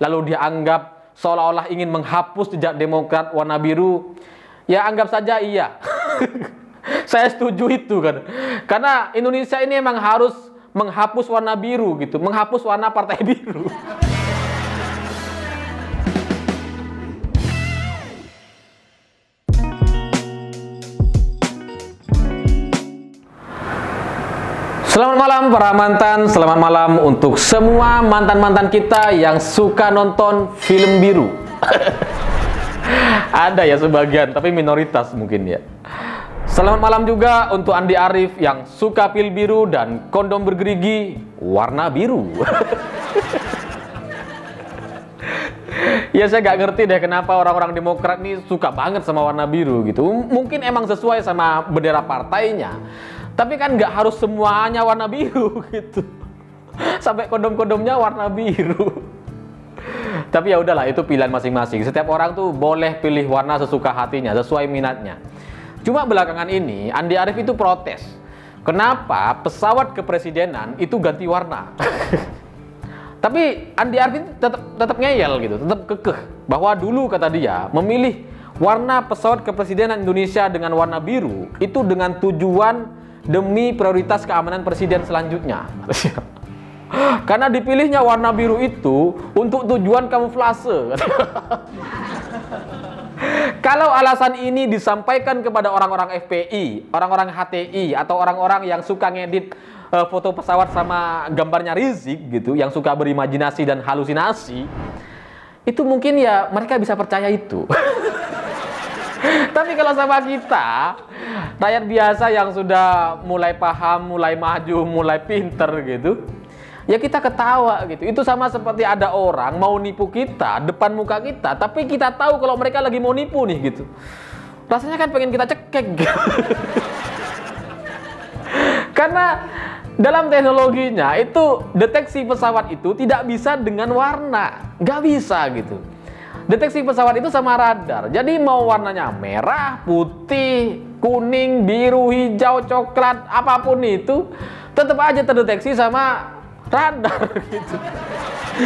lalu dia anggap seolah-olah ingin menghapus jejak Demokrat warna biru, ya anggap saja iya. Saya setuju itu kan. Karena Indonesia ini emang harus menghapus warna biru gitu, menghapus warna partai biru. Selamat malam para mantan, selamat malam untuk semua mantan-mantan kita yang suka nonton film biru. Ada ya sebagian, tapi minoritas mungkin ya. Selamat malam juga untuk Andi Arief yang suka pil biru dan kondom bergerigi warna biru. Ya saya gak ngerti deh kenapa orang-orang Demokrat nih suka banget sama warna biru gitu. Mungkin emang sesuai sama bendera partainya. Tapi kan nggak harus semuanya warna biru gitu. Sampai kondom-kondomnya warna biru. Tapi ya udahlah, itu pilihan masing-masing. Setiap orang tuh boleh pilih warna sesuka hatinya, sesuai minatnya. Cuma belakangan ini Andi Arief itu protes. Kenapa pesawat kepresidenan itu ganti warna? Tapi Andi Arief itu tetap ngeyel gitu, tetap kekeh bahwa dulu kata dia memilih warna pesawat kepresidenan Indonesia dengan warna biru itu dengan tujuan demi prioritas keamanan presiden selanjutnya. Karena dipilihnya warna biru itu untuk tujuan kamuflase. Kalau alasan ini disampaikan kepada orang-orang FPI, orang-orang HTI, atau orang-orang yang suka ngedit foto pesawat sama gambarnya Rizik gitu, yang suka berimajinasi dan halusinasi, itu mungkin ya mereka bisa percaya itu. Tapi kalau sama kita, rakyat biasa yang sudah mulai paham, mulai maju, mulai pinter gitu, ya kita ketawa gitu. Itu sama seperti ada orang mau nipu kita depan muka kita, tapi kita tahu kalau mereka lagi mau nipu nih gitu. Rasanya kan pengen kita cekek gitu. Karena dalam teknologinya itu deteksi pesawat itu tidak bisa dengan warna, nggak bisa gitu. Deteksi pesawat itu sama radar. Jadi mau warnanya merah, putih, kuning, biru, hijau, coklat, apapun itu tetap aja terdeteksi sama radar gitu.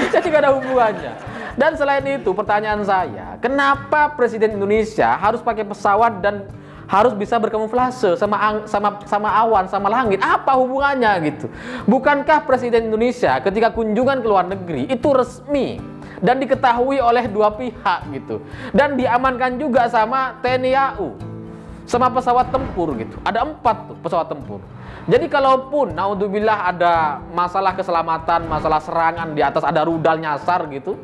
Jadi gak ada hubungannya. Dan selain itu pertanyaan saya, kenapa Presiden Indonesia harus pakai pesawat dan harus bisa berkamuflase sama awan, sama langit? Apa hubungannya gitu? Bukankah Presiden Indonesia ketika kunjungan ke luar negeri itu resmi dan diketahui oleh dua pihak gitu, dan diamankan juga sama TNI AU, sama pesawat tempur gitu. Ada 4 tuh pesawat tempur. Jadi kalaupun naudzubillah ada masalah keselamatan, masalah serangan di atas, ada rudal nyasar gitu,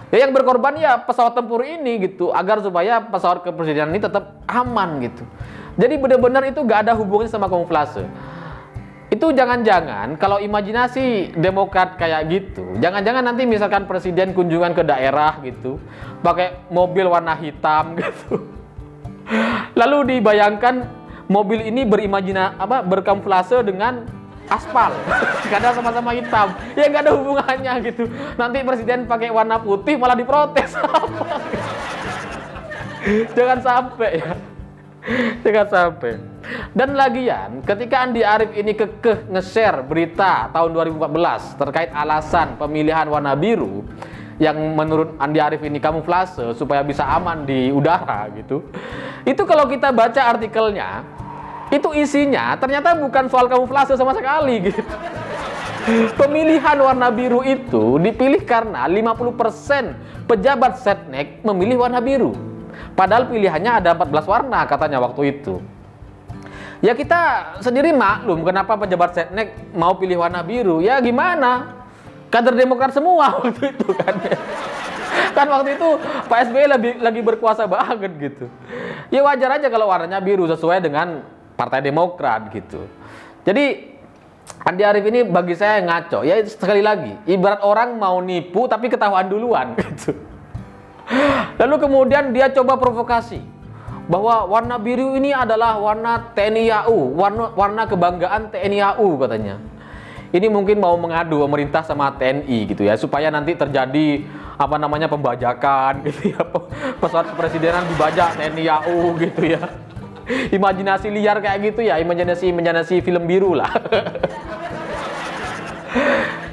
ya yang berkorban ya pesawat tempur ini gitu, agar supaya pesawat kepresidenan ini tetap aman gitu. Jadi benar-benar itu gak ada hubungannya sama kamuflase. Itu jangan-jangan kalau imajinasi Demokrat kayak gitu, jangan-jangan nanti misalkan presiden kunjungan ke daerah gitu, pakai mobil warna hitam gitu. Lalu dibayangkan mobil ini berkamuflase dengan aspal, karena sama-sama hitam. Ya nggak ada hubungannya gitu. Nanti presiden pakai warna putih malah diprotes. Jangan sampai ya. Jangan sampai. Dan lagian, ketika Andi Arief ini kekeh nge-share berita tahun 2014 terkait alasan pemilihan warna biru yang menurut Andi Arief ini kamuflase supaya bisa aman di udara gitu. Itu kalau kita baca artikelnya, itu isinya ternyata bukan soal kamuflase sama sekali gitu. Pemilihan warna biru itu dipilih karena 50% pejabat Setnek memilih warna biru. Padahal pilihannya ada 14 warna katanya waktu itu. Ya kita sendiri maklum kenapa pejabat Setnek mau pilih warna biru. Ya gimana? Kader Demokrat semua waktu itu kan. Kan waktu itu Pak SBY lagi berkuasa banget gitu. Ya wajar aja kalau warnanya biru sesuai dengan Partai Demokrat gitu. Jadi Andi Arief ini bagi saya ngaco. Ya sekali lagi, ibarat orang mau nipu tapi ketahuan duluan gitu. Lalu kemudian dia coba provokasi bahwa warna biru ini adalah warna TNI AU, warna kebanggaan TNI AU katanya. Ini mungkin mau mengadu pemerintah sama TNI gitu ya, supaya nanti terjadi pembajakan gitu ya. Pesawat kepresidenan dibajak TNI AU gitu ya. Imajinasi liar kayak gitu ya, imajinasi film biru lah.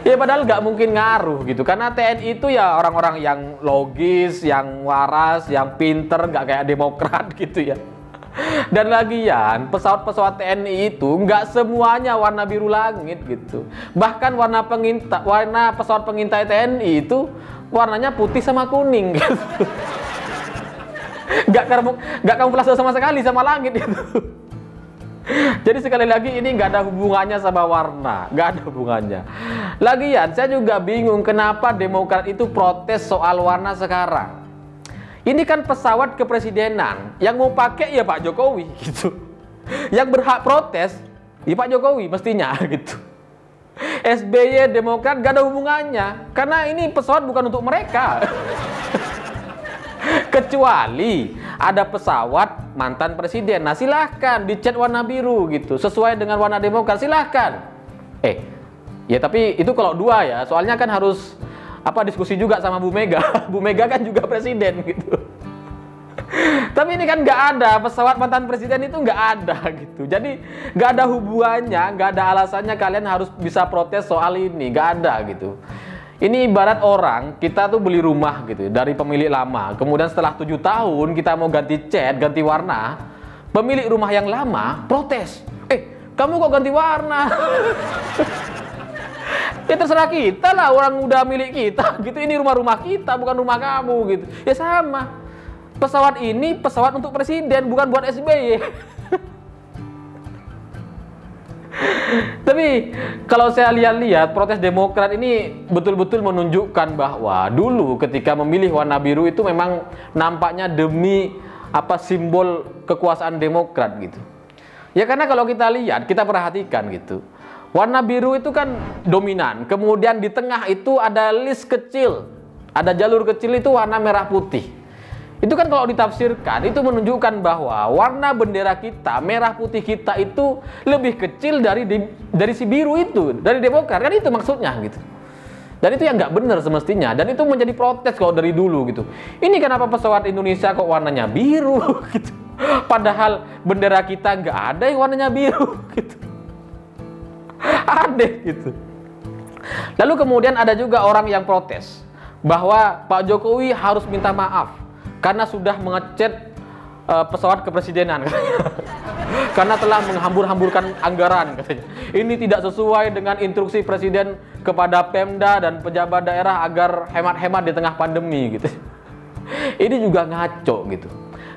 Ya padahal nggak mungkin ngaruh gitu, karena TNI itu ya orang-orang yang logis, yang waras, yang pinter, nggak kayak Demokrat gitu ya. Dan lagian pesawat-pesawat TNI itu nggak semuanya warna biru langit gitu. Bahkan warna pesawat pengintai TNI itu warnanya putih sama kuning gitu. Nggak kamuflase sama sekali sama langit gitu. Jadi sekali lagi ini nggak ada hubungannya sama warna, nggak ada hubungannya. Lagian saya juga bingung kenapa Demokrat itu protes soal warna sekarang. Ini kan pesawat kepresidenan, yang mau pakai ya Pak Jokowi gitu. Yang berhak protes ya Pak Jokowi mestinya gitu. SBY Demokrat nggak ada hubungannya, karena ini pesawat bukan untuk mereka. Kecuali ada pesawat mantan presiden, nah silahkan dicat warna biru gitu, sesuai dengan warna Demokrat, silahkan. Ya tapi itu kalau dua ya, soalnya kan harus diskusi juga sama Bu Mega. Bu Mega kan juga presiden gitu. Tapi ini kan nggak ada, pesawat mantan presiden itu nggak ada gitu. Jadi nggak ada hubungannya, nggak ada alasannya kalian harus bisa protes soal ini, nggak ada gitu. Ini ibarat orang, kita tuh beli rumah gitu dari pemilik lama, kemudian setelah 7 tahun kita mau ganti cat, ganti warna, pemilik rumah yang lama protes, kamu kok ganti warna? Ya terserah kita lah, orang udah milik kita gitu, ini rumah kita bukan rumah kamu gitu. Ya sama, pesawat ini pesawat untuk presiden, bukan buat SBY. Tapi kalau saya lihat protes Demokrat ini betul-betul menunjukkan bahwa dulu ketika memilih warna biru itu memang nampaknya demi simbol kekuasaan Demokrat gitu. Ya karena kalau kita lihat, kita perhatikan gitu, warna biru itu kan dominan, kemudian di tengah itu ada list kecil, ada jalur kecil itu warna merah putih. Itu kan kalau ditafsirkan itu menunjukkan bahwa warna bendera kita, merah putih kita itu lebih kecil dari si biru itu, dari Demokrat, kan itu maksudnya gitu. Dan itu yang nggak benar semestinya, dan itu menjadi protes kalau dari dulu gitu. Ini kenapa pesawat Indonesia kok warnanya biru gitu. Padahal bendera kita nggak ada yang warnanya biru gitu. Aneh gitu. Lalu kemudian ada juga orang yang protes bahwa Pak Jokowi harus minta maaf karena sudah mengecat pesawat kepresidenan katanya. Karena telah menghambur-hamburkan anggaran katanya. Ini tidak sesuai dengan instruksi presiden kepada Pemda dan pejabat daerah agar hemat-hemat di tengah pandemi gitu. Ini juga ngaco gitu.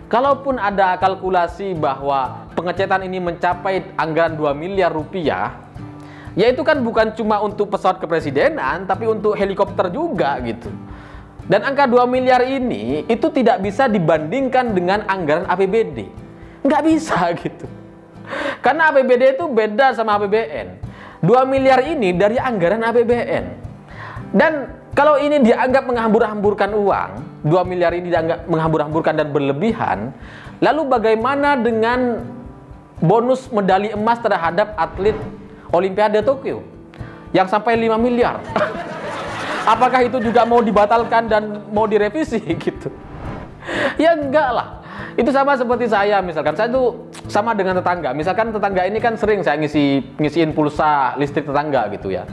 Kalaupun ada kalkulasi bahwa pengecatan ini mencapai anggaran 2 miliar rupiah, ya itu kan bukan cuma untuk pesawat kepresidenan, tapi untuk helikopter juga gitu. Dan angka 2 miliar ini itu tidak bisa dibandingkan dengan anggaran APBD. Nggak bisa gitu. Karena APBD itu beda sama APBN. 2 miliar ini dari anggaran APBN. Dan kalau ini dianggap menghambur-hamburkan uang, 2 miliar ini dianggap menghambur-hamburkan dan berlebihan, lalu bagaimana dengan bonus medali emas terhadap atlet Olimpiade Tokyo yang sampai 5 miliar? Apakah itu juga mau dibatalkan dan mau direvisi gitu? Ya enggak lah. Itu sama seperti saya, misalkan saya tuh sama dengan tetangga. Misalkan tetangga ini kan sering saya ngisiin pulsa listrik tetangga gitu ya.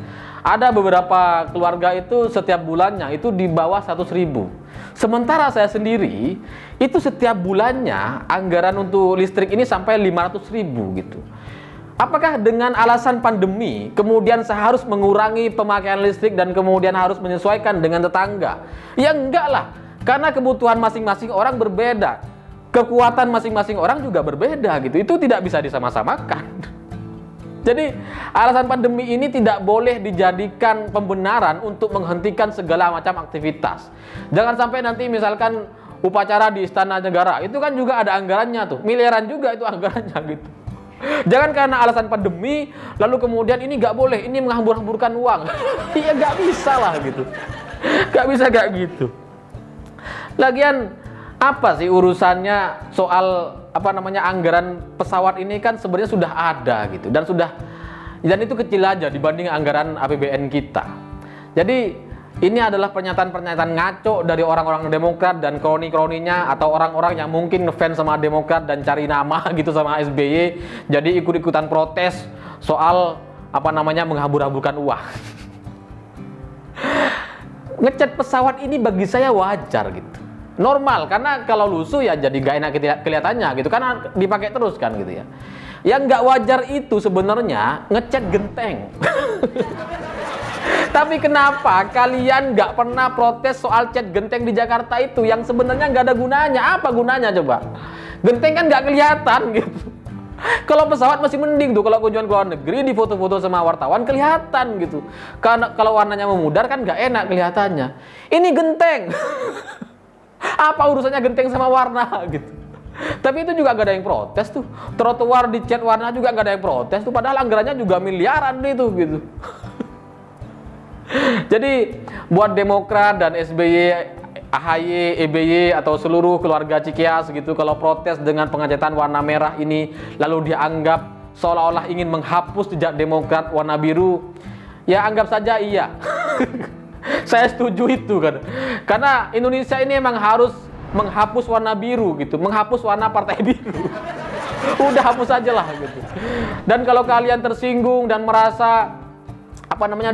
Ada beberapa keluarga itu setiap bulannya itu di bawah 100.000. Sementara saya sendiri itu setiap bulannya anggaran untuk listrik ini sampai 500.000 gitu. Apakah dengan alasan pandemi kemudian saya harus mengurangi pemakaian listrik dan kemudian harus menyesuaikan dengan tetangga? Ya enggak lah, karena kebutuhan masing-masing orang berbeda, kekuatan masing-masing orang juga berbeda gitu. Itu tidak bisa disama-samakan. Jadi alasan pandemi ini tidak boleh dijadikan pembenaran untuk menghentikan segala macam aktivitas. Jangan sampai nanti misalkan upacara di Istana Negara itu kan juga ada anggarannya tuh, miliaran juga itu anggarannya gitu. Jangan karena alasan pandemi lalu kemudian ini nggak boleh, ini menghambur-hamburkan uang. Ya nggak bisa lah gitu, nggak bisa kayak gitu. Lagian apa sih urusannya soal anggaran pesawat ini, kan sebenarnya sudah ada gitu, dan itu kecil aja dibanding anggaran APBN kita. Jadi ini adalah pernyataan-pernyataan ngaco dari orang-orang Demokrat dan kroni-kroninya, atau orang-orang yang mungkin ngefans sama Demokrat dan cari nama gitu sama SBY, jadi ikut-ikutan protes soal menghambur-hamburkan uang. Ngecat pesawat ini bagi saya wajar gitu. Normal, karena kalau lusuh ya jadi gak enak kelihatannya gitu, karena dipakai terus kan gitu ya. Yang nggak wajar itu sebenarnya ngecat genteng. Tapi kenapa kalian nggak pernah protes soal cat genteng di Jakarta itu yang sebenarnya nggak ada gunanya? Apa gunanya coba? Genteng kan nggak kelihatan gitu. Kalau pesawat masih mending tuh, kalau kunjungan ke luar negeri di foto-foto sama wartawan kelihatan gitu. Karena kalau warnanya memudar kan nggak enak kelihatannya. Ini genteng. Apa urusannya genteng sama warna gitu. Tapi itu juga gak ada yang protes tuh. Trotoar dicat warna juga gak ada yang protes tuh. Padahal anggarannya juga miliaran itu gitu. Jadi buat Demokrat dan SBY, AHY, EBY atau seluruh keluarga Cikias gitu, kalau protes dengan pengecatan warna merah ini lalu dianggap seolah-olah ingin menghapus jejak Demokrat warna biru, ya anggap saja iya. Saya setuju itu kan. Karena Indonesia ini emang harus menghapus warna biru gitu, menghapus warna partai biru. Udah hapus aja lah gitu. Dan kalau kalian tersinggung dan merasa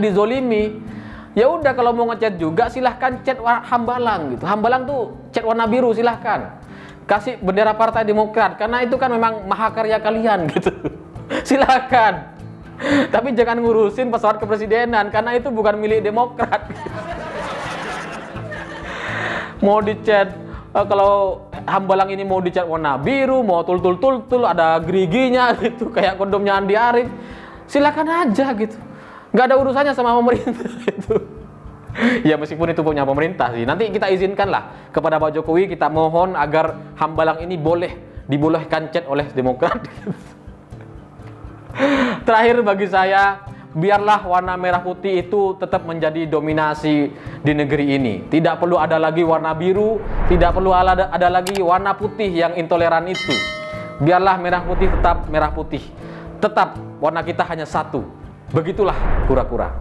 dizolimi, ya udah kalau mau ngecat juga silahkan cat Hambalang gitu. Hambalang tuh cat warna biru silahkan. Kasih bendera Partai Demokrat karena itu kan memang mahakarya kalian gitu. Silahkan. Tapi jangan ngurusin pesawat kepresidenan karena itu bukan milik Demokrat. Mau dicat kalau Hambalang ini mau dicat warna biru, mau tul ada geriginya gitu kayak kondomnya Andi Arief, silakan aja gitu. Nggak ada urusannya sama pemerintah itu. Ya meskipun itu punya pemerintah sih. Nanti kita izinkan lah kepada Pak Jokowi, kita mohon agar Hambalang ini dibolehkan cat oleh Demokrat. Terakhir bagi saya, biarlah warna merah putih itu tetap menjadi dominasi di negeri ini. Tidak perlu ada lagi warna biru, tidak perlu ada lagi warna putih yang intoleran itu. Biarlah merah putih tetap merah putih. Tetap warna kita hanya satu. Begitulah kura-kura.